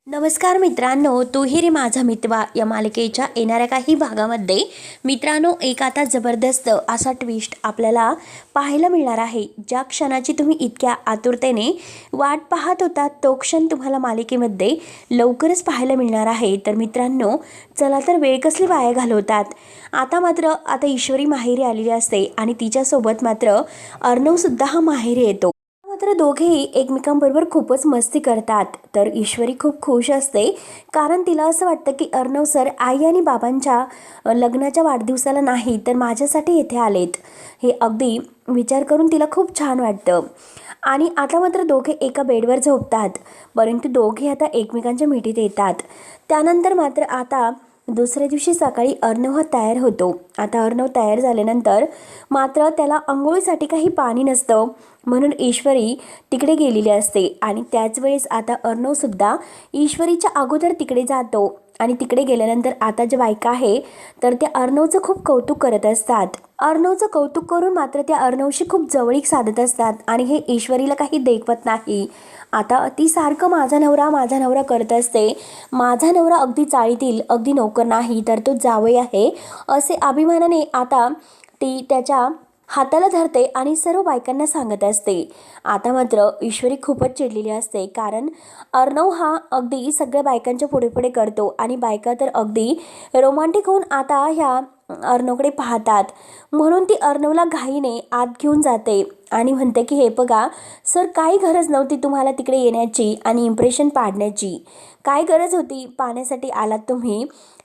नमस्कार मित्रांनो, तू ही रे माझा मितवा या मालिकेच्या येणाऱ्या काही भागामध्ये मित्रांनो एक आता जबरदस्त असा ट्विस्ट आपल्याला पाहायला मिळणार आहे. ज्या क्षणाची तुम्ही इतक्या आतुरतेने वाट पाहत होता तो क्षण तुम्हाला मालिकेमध्ये लवकरच पाहायला मिळणार आहे. तर मित्रांनो चला तर वेळ कसली वाया घालवतात. आता ईश्वरी माहेरी आलेली असते आणि तिच्यासोबत मात्र अर्णवसुद्धा हा माहेरी येतो. मात्र दोघेही एकमेकांबरोबर खूपच मस्ती करतात. तर ईश्वरी खूप खुश असते कारण तिला असं वाटतं की अर्णव सर आई आणि बाबांच्या लग्नाच्या वाढदिवसाला नाही तर माझ्यासाठी येथे आलेत. हे अगदी विचार करून तिला खूप छान वाटतं. आणि आता मात्र दोघे एका बेडवर झोपतात, परंतु दोघे आता एकमेकांच्या मिठीत येतात. त्यानंतर मात्र आता दुसऱ्या दिवशी सकाळी अर्णव हा तयार होतो. आता अर्णव तयार झाल्यानंतर मात्र त्याला अंघोळीसाठी काही पाणी नसतं, म्हणून ईश्वरी तिकडे गेलेली असते. आणि त्याच वेळेस आता अर्णवसुद्धा ईश्वरीच्या अगोदर तिकडे जातो. आणि तिकडे गेल्यानंतर आता ज्या बायका आहे तर त्या अर्णवचं खूप कौतुक करत असतात. अर्णवचं कौतुक करून मात्र त्या अर्णवशी खूप जवळीक साधत असतात आणि हे ईश्वरीला काही देखवत नाही. आता ती सारखं माझा नवरा करत असते. माझा नवरा अगदी चाळीतील अगदी नोकर नाही तर तो जावई आहे असे अभिमानाने आता ती त्याच्या हाताला धरते आणि सर्व बायकांना सांगत असते. आता मात्र ईश्वरी खूपच चिडलेली असते कारण अर्णव हा अगदी सगळ्या बायकांच्या पुढे पुढे करतो आणि बायका तर अगदी रोमांटिक होऊन आता ह्या अर्णवकडे पाहतात. म्हणून ती अर्णवला घाईने आत घेऊन जाते आणि म्हणते की हे बघा सर, काही गरज नव्हती तुम्हाला तिकडे येण्याची आणि इम्प्रेशन पाडण्याची. काय गरज होती, पाण्यासाठी आलात तुम्ही.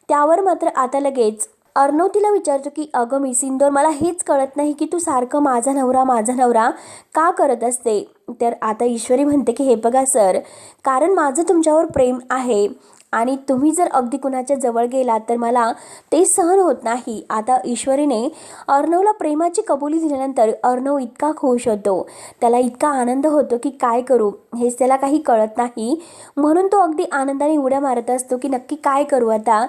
त्यावर मात्र आता लगेच अर्णव तिला विचारतो की अगं मिस इंदोर, मला हेच कळत नाही की तू सारखं माझा नवरा का करत असते. तर आता ईश्वरी म्हणते की हे बघा सर, कारण माझं तुमच्यावर प्रेम आहे आणि तुम्ही जर अगदी कुणाच्या जवळ गेलात तर मला ते सहन होत नाही. आता ईश्वरीने अर्णवला प्रेमाची कबुली दिल्यानंतर अर्णव इतका खुश होतो, त्याला इतका आनंद होतो की काय करू हेच त्याला काही कळत नाही. म्हणून तो अगदी आनंदाने उड्या मारत असतो की नक्की काय करू आता.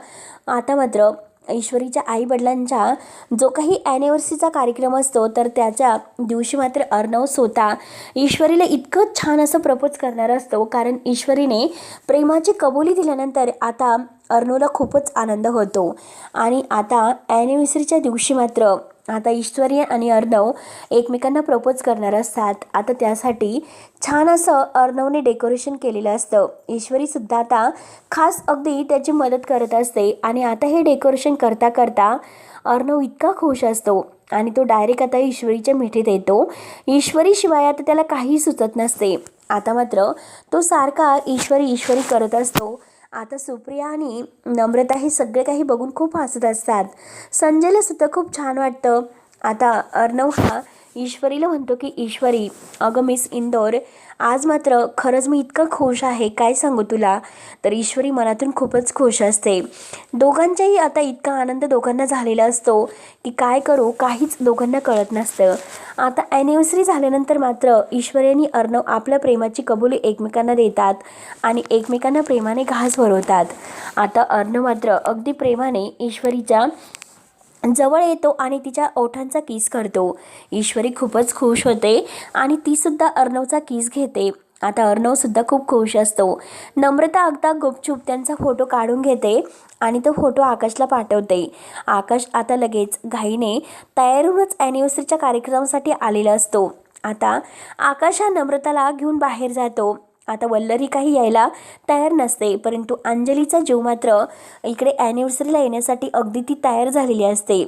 आता मात्र ईश्वरीच्या आईवडिलांचा जो काही ॲनिव्हर्सरीचा कार्यक्रम असतो तर त्याच्या दिवशी मात्र अर्णव स्वतः ईश्वरीला इतकं छान असं प्रपोज करणार असतो, कारण ईश्वरीने प्रेमाची कबुली दिल्यानंतर आता अर्णवला खूपच आनंद होतो. आणि आता ॲनिव्हर्सरीच्या दिवशी मात्र आता ईश्वरी आणि अर्णव एकमेकांना प्रपोज करणार असतात. आता त्यासाठी छान असं अर्णवने डेकोरेशन केलेलं असतं. ईश्वरीसुद्धा आता खास अगदी त्याची मदत करत असते. आणि आता हे डेकोरेशन करता करता अर्णव इतका खुश असतो आणि तो डायरेक्ट आता ईश्वरीच्या मिठीत येतो. ईश्वरीशिवाय आता त्याला काही सुचत नसते. आता मात्र तो सारखा ईश्वरी करत असतो. आता सुप्रिया आणि नम्रता हे सगळे काही बघून खूप हसत असतात. संजयला सुद्धा खूप छान वाटतं. आता अर्णव हा ईश्वरीला म्हणतो की ईश्वरी, अगं मिस इंदोर, आज मात्र खरंच मी इतकं खुश आहे, काय सांगू तुला. तर ईश्वरी मनातून खूपच खुश असते. दोघांच्याही आता इतका आनंद दोघांना झालेला असतो की काय करू काहीच दोघांना कळत नसतं. आता ॲनिव्हर्सरी झाल्यानंतर मात्र ईश्वरी आणि अर्णव आपल्या प्रेमाची कबुली एकमेकांना देतात आणि एकमेकांना प्रेमाने घास भरवतात. आता अर्णव मात्र अगदी प्रेमाने ईश्वरीच्या जवळ येतो आणि तिच्या ओठांचा किस करतो. ईश्वरी खूपच खुश होते आणि तीसुद्धा अर्णवचा किस घेते. आता अर्णवसुद्धा खूप खुश असतो. नम्रता अगदा गुपचूप त्यांचा फोटो काढून घेते आणि तो फोटो आकाशला पाठवते. आकाश आता लगेच घाईने तयार होऊनच ॲनिव्हर्सरीच्या कार्यक्रमासाठी आलेला असतो. आता आकाश हा नम्रताला घेऊन बाहेर जातो. आता वल्लरी काही यायला तयार नसते, परंतु अंजलीचा जीव मात्र इकडे ॲनिव्हर्सरीला येण्यासाठी अगदी ती तयार झालेली असते.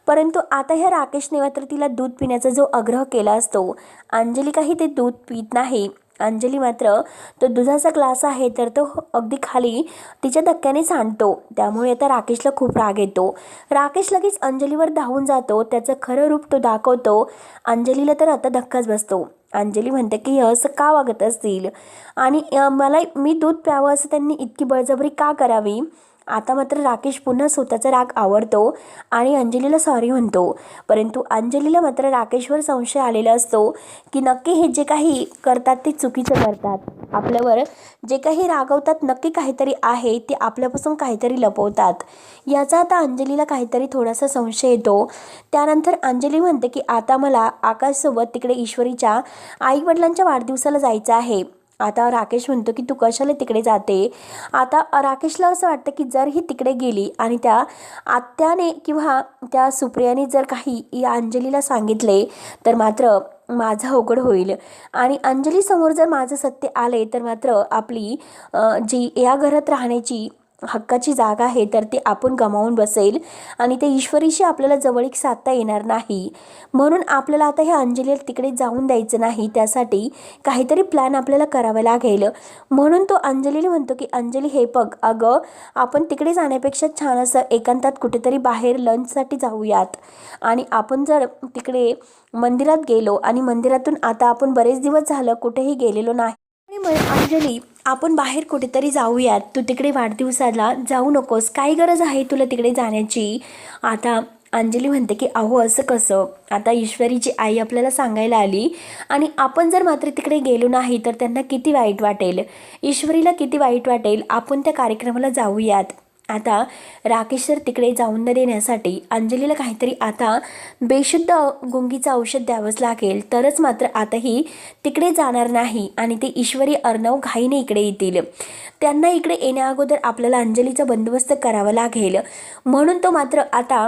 परंतु आता ह्या राकेशने मात्र तिला दूध पिण्याचा जो आग्रह केला असतो, अंजली काही ते दूध पित नाही. अंजली मात्र तो दुधाचा ग्लास आहे तर तो अगदी खाली तिच्या धक्क्याने सांडतो. त्यामुळे आता राकेशला खूप राग येतो. राकेश लगेच अंजलीवर धावून जातो. त्याचं खरं रूप तो दाखवतो. अंजलीला तर आता धक्काच बसतो. अंजली म्हणते की हे असं का वागत असतील आणि मी दूध प्यावं असं त्यांनी इतकी बळजबरी का करावी. आता मात्र राकेश पुन्हा स्वतःचा राग आवरतो आणि अंजलीला सॉरी म्हणतो. परंतु अंजलीला मात्र राकेशवर संशय आलेला असतो की नक्की हे जे काही करतात ते चुकीचं करतात. आपल्यावर जे काही रागवतात नक्की काहीतरी आहे, ते आपल्यापासून काहीतरी लपवतात. याचा आता अंजलीला काहीतरी थोडासा संशय येतो. त्यानंतर अंजली म्हणते की आता मला आकाशसोबत तिकडे ईश्वरीच्या आईवडिलांच्या वाढदिवसाला जायचं आहे आता राकेश म्हणतो की तू कशाला तिकडे जाते. आता राकेशला असं वाटतं की जर ही तिकडे गेली आणि त्या आत्याने किंवा त्या सुप्रियाने जर काही या अंजलीला सांगितले तर मात्र माझं अवघड होईल आणि अंजलीसमोर जर माझं सत्य आले तर मात्र आपली जी या घरात राहण्याची हक्काची जागा आहे तर ती आपण गमावून बसेल आणि ते ईश्वरीशी आपल्याला जवळीक साधता येणार नाही. म्हणून आपल्याला आता ह्या अंजलीला तिकडे जाऊन द्यायचं नाही. त्यासाठी काहीतरी प्लॅन आपल्याला करावा लागेल. म्हणून तो अंजलीला म्हणतो की अंजली हे बघ, अगं आपण तिकडे जाण्यापेक्षा छान असं एकांतात कुठेतरी बाहेर लंचसाठी जाऊयात आणि आपण जर तिकडे मंदिरात गेलो आणि मंदिरातून आता आपण बरेच दिवस झालं कुठेही गेलेलो नाही. अंजली आपण बाहेर कुठेतरी जाऊयात. तू तिकडे वाढदिवसाला जाऊ नकोस. काय गरज आहे तुला तिकडे जाण्याची. आता अंजली म्हणते की अहो असं कसं, आता ईश्वरीची आई आपल्याला सांगायला आली आणि आपण जर मात्र तिकडे गेलो नाही तर त्यांना किती वाईट वाटेल, ईश्वरीला किती वाईट वाटेल. आपण त्या कार्यक्रमाला जाऊयात. आता राकेश सर तिकडे जाऊन न देण्यासाठी अंजलीला काहीतरी आता बेशुद्ध गुंगीचं औषध द्यावंच लागेल तरच मात्र आताही तिकडे जाणार नाही आणि ते ईश्वरी अर्णव घाईने इकडे येतील. त्यांना इकडे येण्या अगोदर आपल्याला अंजलीचा बंदोबस्त करावा लागेल. म्हणून तो मात्र आता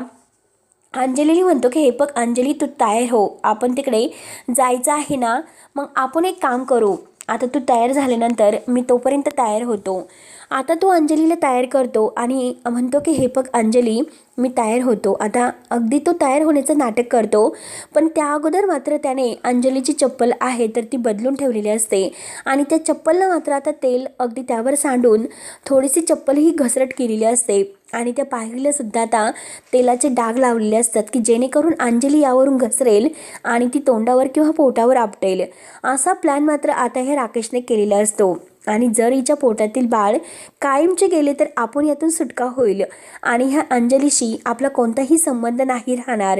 अंजलीला म्हणतो की हे बघ अंजली तू तयार हो, आपण तिकडे जायचं आहे ना. मग आपण एक काम करू, आता तू तयार झाल्यानंतर मी तोपर्यंत तयार होतो. आता तो अंजलीला तयार करतो आणि म्हणतो की हे बघ अंजली मी तयार होतो. आता अगदी तो तयार होण्याचं नाटक करतो पण त्या अगोदर मात्र त्याने अंजलीची चप्पल आहे तर ती बदलून ठेवलेली असते आणि त्या चप्पलला मात्र आता तेल अगदी त्यावर सांडून थोडीशी चप्पल ही घसरट केलेली असते आणि त्या पायरीला सुद्धा आता तेलाचे डाग लावलेले असतात की जेणेकरून अंजली यावरून घसरेल आणि ती तोंडावर किंवा पोटावर आपटेल. असा प्लॅन मात्र आता ह्या राकेशने केलेला असतो आणि जर हिच्या पोटातील बाळ कायमचे गेले तर आपण यातून सुटका होईल आणि ह्या अंजलीशी आपला कोणताही संबंध नाही राहणार.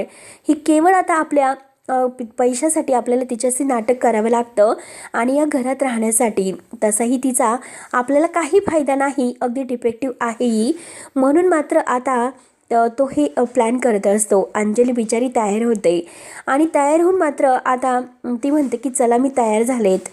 ही केवळ आता आपल्या पैशासाठी आपल्याला तिच्याशी नाटक करावं लागतं आणि या घरात राहण्यासाठी. तसाही तिचा आपल्याला काही फायदा नाही, अगदी डिफेक्टिव्ह आहेही. म्हणून मात्र आता तो हे प्लॅन करत असतो. अंजली बिचारी तयार होते आणि तयार होऊन मात्र आता ती म्हणते की चला मी तयार झालेत.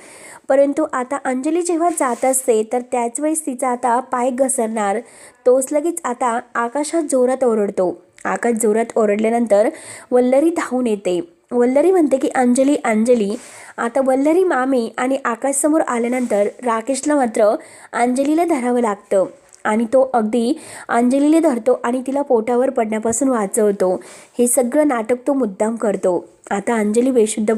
परंतु आता अंजली जेव्हा जात असते तर त्याच वेळेस तिचा आता पाय घसरणार. तोच लगेच आता आकाशात जोरात ओरडतो. आकाश जोरात ओरडल्यानंतर वल्लरी धावून येते. वल्लरी म्हणते की अंजली अंजली. आता वल्लरी मामी आणि आकाशसमोर आल्यानंतर राकेशला मात्र अंजलीला धरावं लागतं आणि तो अगदी अंजलीला धरतो आणि तिला पोटावर पडण्यापासून वाचवतो. हे सगळं नाटक तो मुद्दाम करतो. आता अंजली बेशुद्ध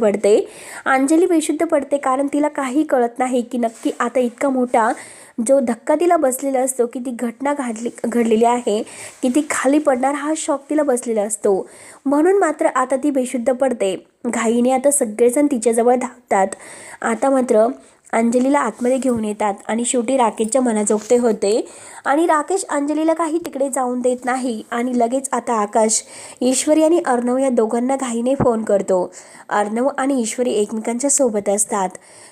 पडते कारण तिला काही कळत नाही की नक्की आता इतका मोठा जो धक्का तिला बसलेला असतो की ती घटना घडलेली आहे की ती खाली पडणार हा शॉक तिला बसलेला असतो. म्हणून मात्र आता ती बेशुद्ध पडते. घाईने आता सगळेजण तिच्याजवळ धावतात. आता मात्र अंजलीला आतमध्ये घेऊन येतात आणि शेवटी राकेशच्या मनाजोगते होते आणि राकेश अंजलीला काही तिकडे जाऊन देत नाही आणि लगेच आता आकाश ईश्वरी आणि अर्णव या दोघांना घाईने फोन करतो. अर्णव आणि ईश्वरी एकमेकांच्या सोबत असतात.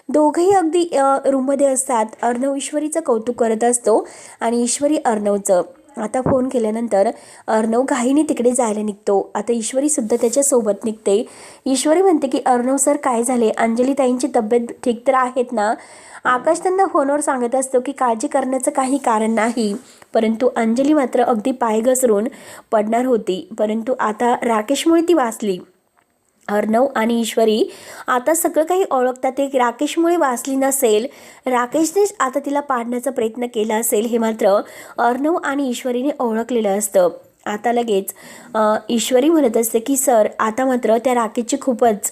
दोघंही अगदी रूममध्ये असतात. अर्णव ईश्वरीचं कौतुक करत असतो आणि ईश्वरी अर्णवचं. आता फोन केल्यानंतर अर्णव घाईने तिकडे जायला निघतो. आता ईश्वरीसुद्धा त्याच्यासोबत निघते. ईश्वरी म्हणते की अर्णव सर काय झाले, अंजली ताईंची तब्येत ठीक तर आहेत ना. आकाश त्यांना फोनवर सांगत असतो की काळजी करण्याचं काही कारण नाही. परंतु अंजली मात्र अगदी पाय घसरून पडणार होती. परंतु आता राकेशमुळे ती वाचली. अर्णव आणि ईश्वरी आता सगळं काही ओळखतात. ते राकेशमुळे वाचली नसेल, राकेशनेच आता तिला पाडण्याचा प्रयत्न केला असेल हे मात्र अर्णव आणि ईश्वरीने ओळखलेलं असतं. आता लगेच ईश्वरी म्हणत असते की सर आता मात्र त्या राकेशची खूपच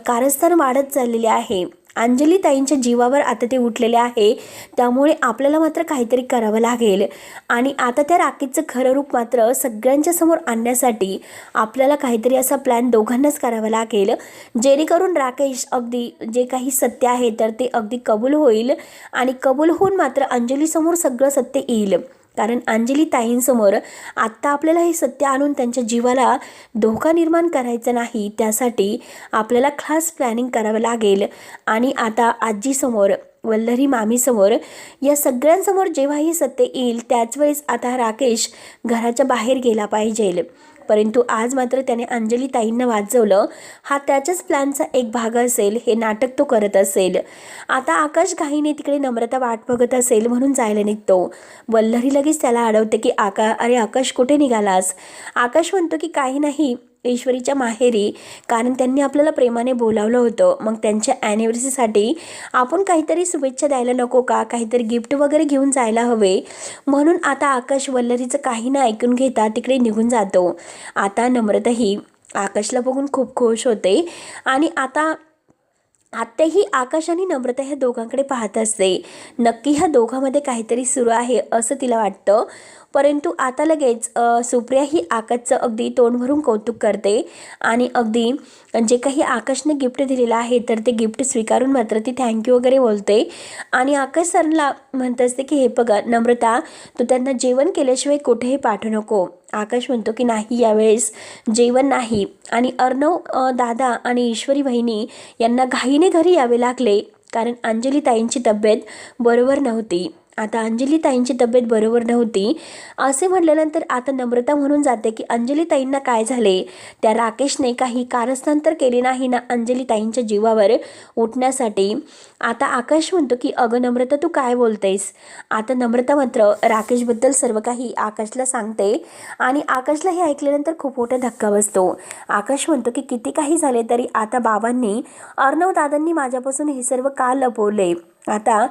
कारस्थान वाढत चाललेली आहे. अंजली ताईंच्या जीवावर आता ते उठलेले आहे. त्यामुळे आपल्याला मात्र काहीतरी करावं लागेल आणि आता त्या राकेशचं खरं रूप मात्र सगळ्यांच्या समोर आणण्यासाठी आपल्याला काहीतरी असा प्लॅन दोघांनाच करावा लागेल जेणेकरून राकेश अगदी जे काही सत्य आहे तर ते अगदी कबूल होईल आणि कबूल होऊन मात्र अंजलीसमोर सगळं सत्य येईल. कारण अंजली ताईंसमोर आत्ता आपल्याला हे सत्य आणून त्यांच्या जीवाला धोका निर्माण करायचा नाही. त्यासाठी आपल्याला खास प्लॅनिंग करावं लागेल आणि आता आजीसमोर वल्लरी मामीसमोर या सगळ्यांसमोर जेव्हा हे सत्य येईल त्याच वेळेस आता राकेश घराच्या बाहेर गेला पाहिजे. परंतु आज मात्र त्याने अंजली ताईंना वाचवलं. हा त्याच्याच प्लॅनचा एक भाग असेल, हे नाटक तो करत असेल. आता आकाश घाईने तिकडे नम्रता वाट बघत असेल म्हणून जायला निघतो. वल्लरी लगेच त्याला अडवते की अरे आकाश कुठे निघालास? आकाश म्हणतो की काही नाही, ईश्वरीच्या माहेरी, कारण त्यांनी आपल्याला प्रेमाने बोलावलं होतं. मग त्यांच्या ॲनिव्हर्सरीसाठी आपण काहीतरी शुभेच्छा द्यायला नको का? काहीतरी गिफ्ट वगैरे घेऊन जायला हवे. म्हणून आता आकाश वल्लरीचं काही ना ऐकून घेता तिकडे निघून जातो. आता नम्रताही आकाशला बघून खूप खुश होते आणि आत्याही आकाश आणि नम्रता ह्या दोघांकडे पाहत असते. नक्की ह्या दोघांमध्ये काहीतरी सुरू आहे असं तिला वाटतं. परंतु आता लगेच सुप्रिया ही आकाशचं अगदी तोंड भरून कौतुक करते आणि अगदी जे काही आकाशने गिफ्ट दिलेलं आहे तर ते गिफ्ट स्वीकारून मात्र ती थँक्यू वगैरे बोलते आणि आकाश सरला म्हणत असते की हे बघा नम्रता, तू त्यांना जेवण केल्याशिवाय कुठेही पाठवू नको. आकाश म्हणतो की नाही, यावेळेस जेवण नाही. आणि अर्णव दादा आणि ईश्वरी बहिणी यांना घाईने घरी यावे लागले कारण अंजली ताईंची तब्येत बरोबर नव्हती. आता अंजली ताईंची तब्येत बरोबर नव्हती असे म्हटल्यानंतर आता नम्रता म्हणून जाते की अंजली ताईंना काय झाले? त्या राकेशने काही कारस्थान तर केले नाही ना अंजली ताईंच्या जीवावर उठण्यासाठी? आता आकाश म्हणतो की अगं नम्रता, तू काय बोलतेस? आता नम्रता मात्र राकेशबद्दल सर्व काही आकाशला सांगते आणि आकाशला हे ऐकल्यानंतर खूप मोठा धक्का बसतो. आकाश म्हणतो की किती काही झाले तरी आता बाबांनी, अर्णव दादांनी माझ्यापासून हे सर्व का लपवले? आता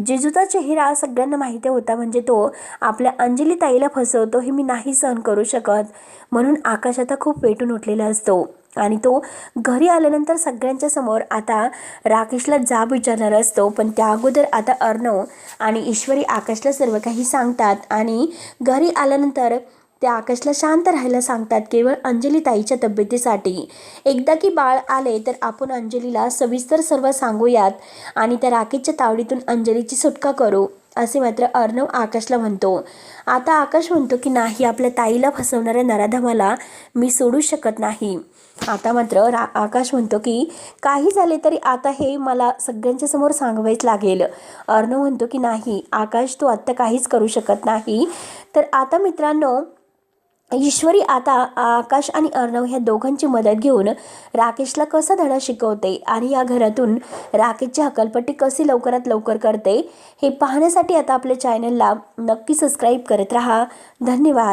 जिजूचा चेहरा सगळ्यांना माहिती होता, म्हणजे तो आपल्या अंजली ताईला फसवतो हे मी नाही सहन करू शकत. म्हणून आकाश आता खूप पेटून उठलेला असतो आणि तो घरी आल्यानंतर सगळ्यांच्या समोर आता राकेशला जाब विचारणार असतो. पण त्या अगोदर आता अर्णव आणि ईश्वरी आकाशला सर्व काही सांगतात आणि घरी आल्यानंतर त्या आकाशला शांत राहायला सांगतात केवळ अंजली ताईच्या तब्येतीसाठी. एकदा की बाळ आले तर आपण अंजलीला सविस्तर सर्व सांगूयात आणि त्या राकेशच्या तावडीतून अंजलीची सुटका करू असे मात्र अर्णव आकाशला म्हणतो. आता आकाश म्हणतो की नाही, आपल्या ताईला फसवणाऱ्या नराधमाला मी सोडू शकत नाही. आता मात्र आकाश म्हणतो की काही झाले तरी आता हे मला सगळ्यांच्या समोर सांगवायच लागेल. अर्णव म्हणतो की नाही आकाश, तू आत्ता काहीच करू शकत नाही. तर आता मित्रांनो, ईश्वरी आता आकाश आणि अर्णव ह्या दोघांची मदत घेऊन राकेशला कसा धडा शिकवते आणि या घरातून राकेशची हकालपट्टी कशी लवकरात लवकर करते हे पाहण्यासाठी आता आपल्या चॅनलला नक्की सबस्क्राईब करत राहा. धन्यवाद.